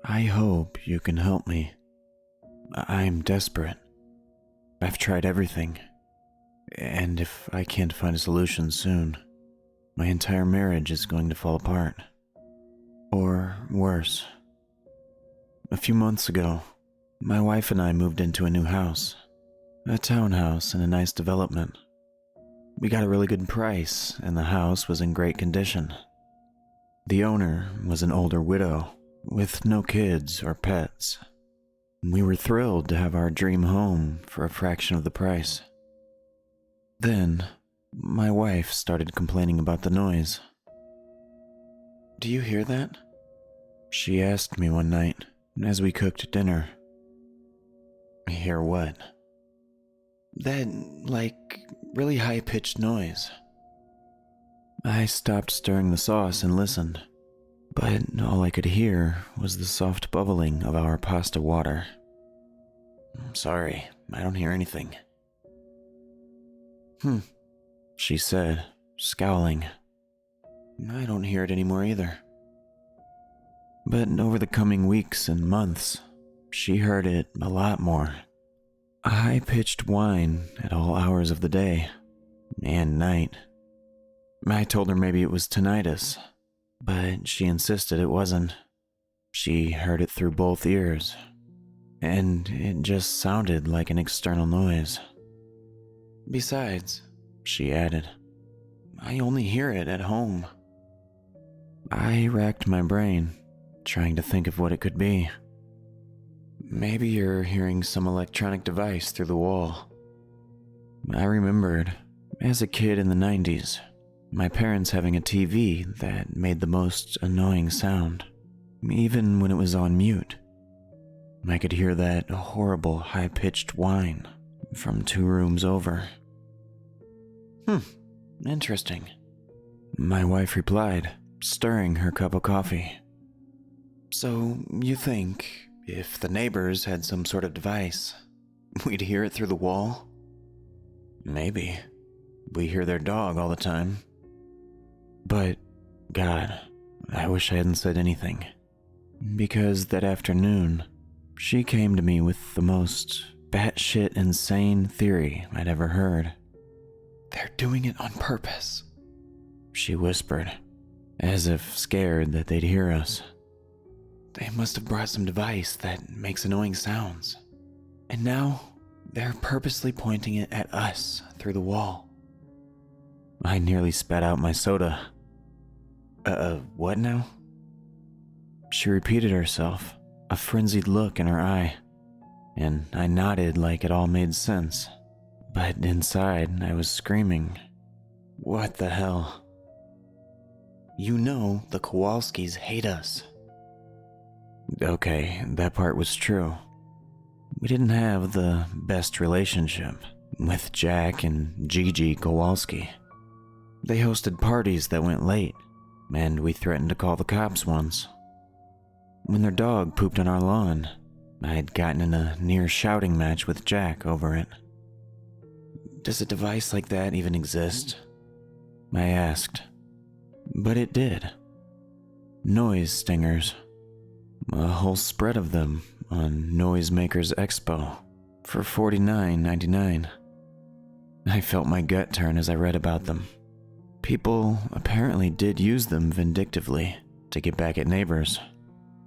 I hope you can help me. I'm desperate. I've tried everything, and if I can't find a solution soon, my entire marriage is going to fall apart. Or worse. A few months ago, my wife and I moved into a new house, a townhouse in a nice development. We got a really good price, and the house was in great condition. The owner was an older widow with no kids or pets. We were thrilled to have our dream home for a fraction of the price. Then, my wife started complaining about the noise. "Do you hear that?" she asked me one night as we cooked dinner. "Hear what?" "That, really high-pitched noise." I stopped stirring the sauce and listened, but all I could hear was the soft bubbling of our pasta water. "I'm sorry, I don't hear anything." She said, scowling. "I don't hear it anymore either." But over the coming weeks and months, she heard it a lot more. A high-pitched whine at all hours of the day and night. I told her maybe it was tinnitus, but she insisted it wasn't. She heard it through both ears, and it just sounded like an external noise. "Besides," she added, "I only hear it at home." I racked my brain, trying to think of what it could be. "Maybe you're hearing some electronic device through the wall." I remembered, as a kid in the 90s, my parents having a TV that made the most annoying sound, even when it was on mute. I could hear that horrible high-pitched whine from 2 rooms over. Interesting," my wife replied, stirring her cup of coffee. "So you think, if the neighbors had some sort of device, we'd hear it through the wall?" "Maybe. We hear their dog all the time." But, God, I wish I hadn't said anything. Because that afternoon, she came to me with the most batshit insane theory I'd ever heard. "They're doing it on purpose," she whispered, as if scared that they'd hear us. "They must have brought some device that makes annoying sounds, and now they're purposely pointing it at us through the wall." I nearly spat out my soda. What now?" She repeated herself, a frenzied look in her eye, and I nodded like it all made sense. But inside, I was screaming, "What the hell?" "You know the Kowalskis hate us." Okay, that part was true. We didn't have the best relationship with Jack and Gigi Kowalski. They hosted parties that went late, and we threatened to call the cops once. When their dog pooped on our lawn, I had gotten in a near shouting match with Jack over it. "Does a device like that even exist?" I asked. But it did. Noise stingers. A whole spread of them on Noisemakers Expo for $49.99. I felt my gut turn as I read about them. People apparently did use them vindictively to get back at neighbors.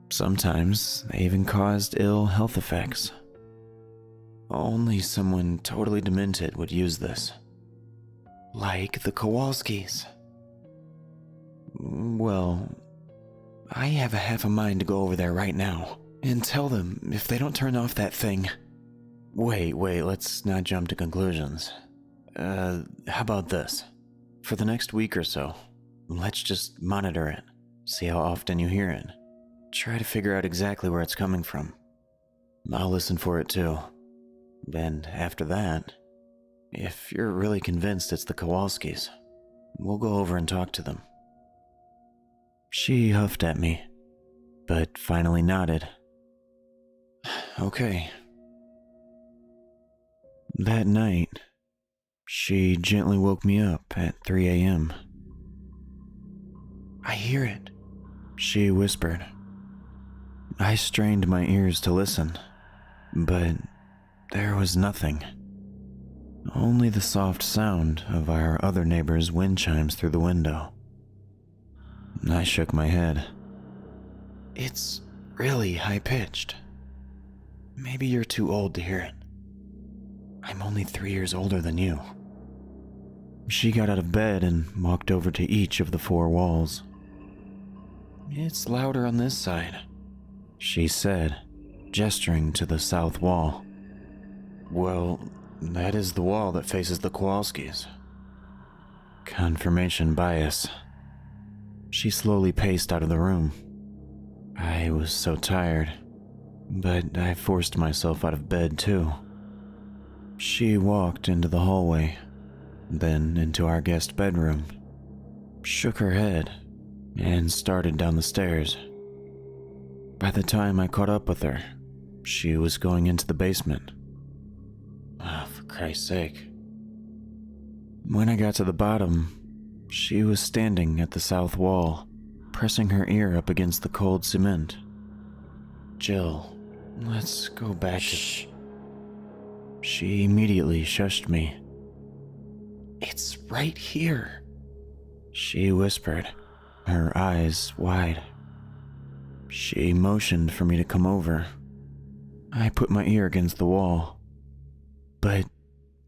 Sometimes they even caused ill health effects. Only someone totally demented would use this. Like the Kowalskis. Well, I have a half a mind to go over there right now and tell them if they don't turn off that thing. Wait, let's not jump to conclusions. How about this? For the next week or so, let's just monitor it, see how often you hear it. Try to figure out exactly where it's coming from. I'll listen for it too. And after that, if you're really convinced it's the Kowalskis, we'll go over and talk to them." She huffed at me, but finally nodded. "Okay." That night, she gently woke me up at 3 a.m. "I hear it," she whispered. I strained my ears to listen, but there was nothing. Only the soft sound of our other neighbor's wind chimes through the window. I shook my head. It's really high-pitched. Maybe you're too old to hear it. I'm only 3 years older than you. She got out of bed and walked over to each of the 4 walls. It's louder on this side, she said, gesturing to the south wall. Well, that is the wall that faces the Kowalskis. Confirmation bias. She slowly paced out of the room. I was so tired, but I forced myself out of bed too. She walked into the hallway, then into our guest bedroom, shook her head, and started down the stairs. By the time I caught up with her, she was going into the basement. For Christ's sake. When I got to the bottom, she was standing at the south wall, pressing her ear up against the cold cement. Jill, let's go back to... She immediately shushed me. It's right here, she whispered, her eyes wide. She motioned for me to come over. I put my ear against the wall, but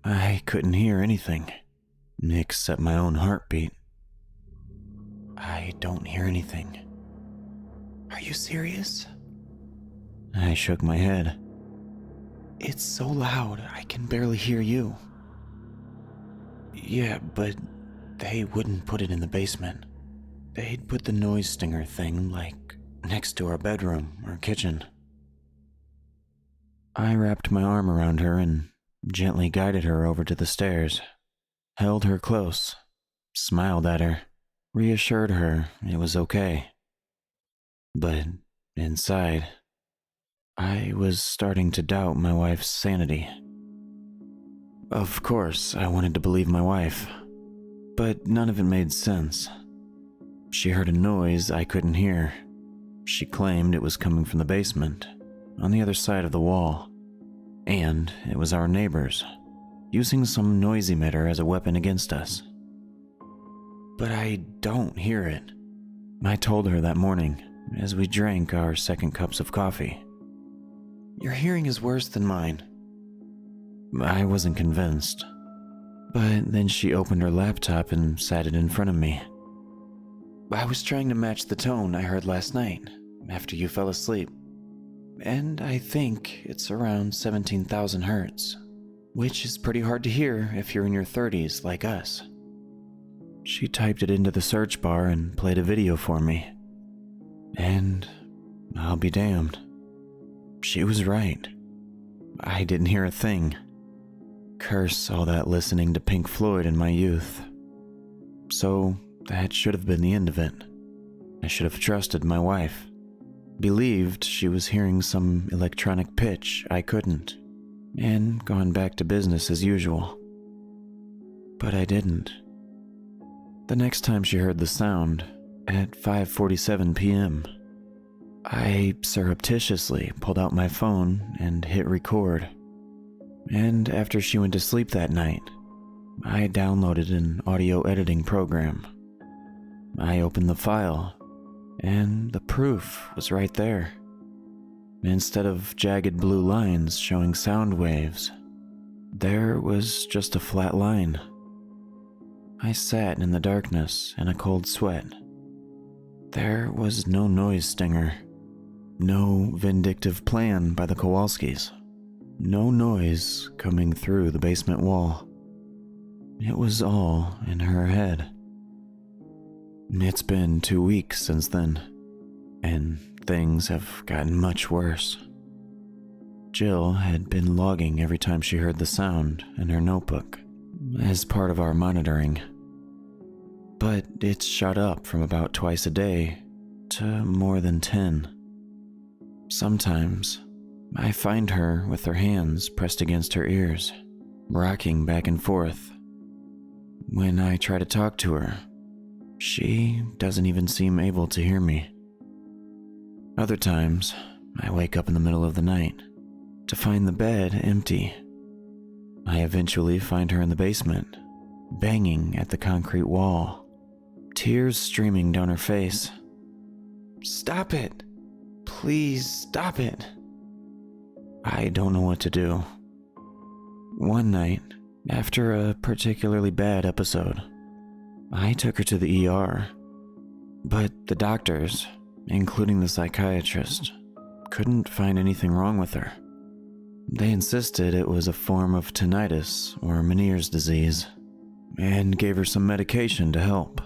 I couldn't hear anything except my own heartbeat. I don't hear anything. Are you serious? I shook my head. It's so loud, I can barely hear you. Yeah, but they wouldn't put it in the basement. They'd put the noise stinger thing, like, next to our bedroom or kitchen. I wrapped my arm around her and gently guided her over to the stairs, held her close, smiled at her, reassured her it was okay. But inside, I was starting to doubt my wife's sanity. Of course, I wanted to believe my wife, but none of it made sense. She heard a noise I couldn't hear. She claimed it was coming from the basement, on the other side of the wall, and it was our neighbors, using some noise emitter as a weapon against us. But I don't hear it, I told her that morning as we drank our second cups of coffee. Your hearing is worse than mine. I wasn't convinced, but then she opened her laptop and sat it in front of me. I was trying to match the tone I heard last night, after you fell asleep, and I think it's around 17,000 hertz, which is pretty hard to hear if you're in your 30s like us. She typed it into the search bar and played a video for me, and I'll be damned. She was right. I didn't hear a thing. Curse all that listening to Pink Floyd in my youth. So that should have been the end of it. I should have trusted my wife. Believed she was hearing some electronic pitch I couldn't, and gone back to business as usual. But I didn't. The next time she heard the sound, at 5:47 p.m., I surreptitiously pulled out my phone and hit record. And after she went to sleep that night, I downloaded an audio editing program. I opened the file, and the proof was right there. Instead of jagged blue lines showing sound waves, there was just a flat line. I sat in the darkness in a cold sweat. There was no noise stinger, no vindictive plan by the Kowalskis, no noise coming through the basement wall. It was all in her head. It's been 2 weeks since then, and things have gotten much worse. Jill had been logging every time she heard the sound in her notebook as part of our monitoring. But it's shot up from about twice a day to more than 10. Sometimes, I find her with her hands pressed against her ears, rocking back and forth. When I try to talk to her, she doesn't even seem able to hear me. Other times, I wake up in the middle of the night to find the bed empty. I eventually find her in the basement, banging at the concrete wall, tears streaming down her face. "Stop it! Please stop it!" I don't know what to do. One night, after a particularly bad episode, I took her to the ER, but the doctors, including the psychiatrist, couldn't find anything wrong with her. They insisted it was a form of tinnitus or Meniere's disease, and gave her some medication to help.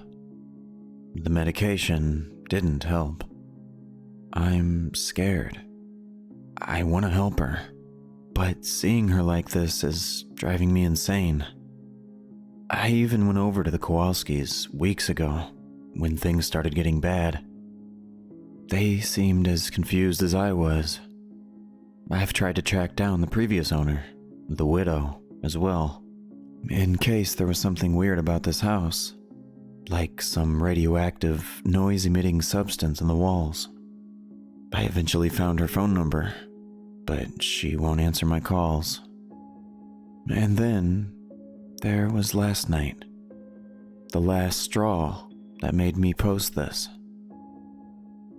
The medication didn't help. I'm scared. I want to help her, but seeing her like this is driving me insane. I even went over to the Kowalskis weeks ago when things started getting bad. They seemed as confused as I was. I've tried to track down the previous owner, the widow, as well, in case there was something weird about this house, like some radioactive, noise-emitting substance in the walls. I eventually found her phone number, but she won't answer my calls. And then, there was last night, the last straw that made me post this.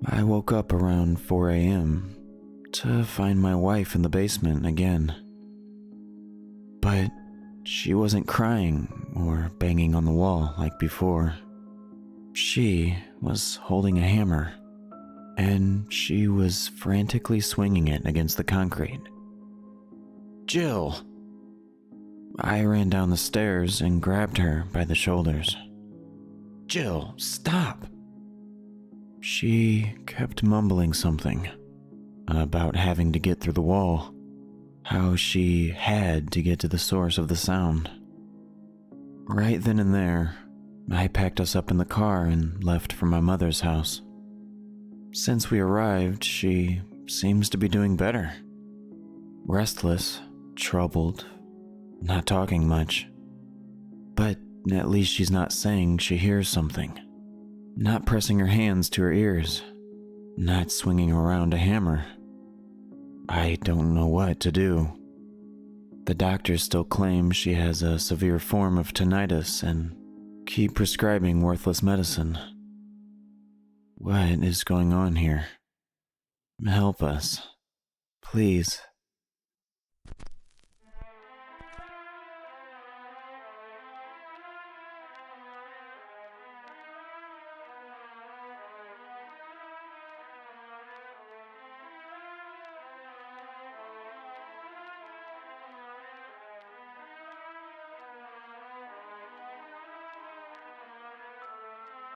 I woke up around 4 a.m. to find my wife in the basement again. But she wasn't crying or banging on the wall like before. She was holding a hammer, and she was frantically swinging it against the concrete. "Jill!" I ran down the stairs and grabbed her by the shoulders. "Jill, stop!" She kept mumbling something about having to get through the wall, how she had to get to the source of the sound. Right then and there, I packed us up in the car and left for my mother's house. Since we arrived, she seems to be doing better. Restless, troubled, not talking much. But at least she's not saying she hears something. Not pressing her hands to her ears. Not swinging around a hammer. I don't know what to do. The doctors still claim she has a severe form of tinnitus and keep prescribing worthless medicine. What is going on here? Help us, please.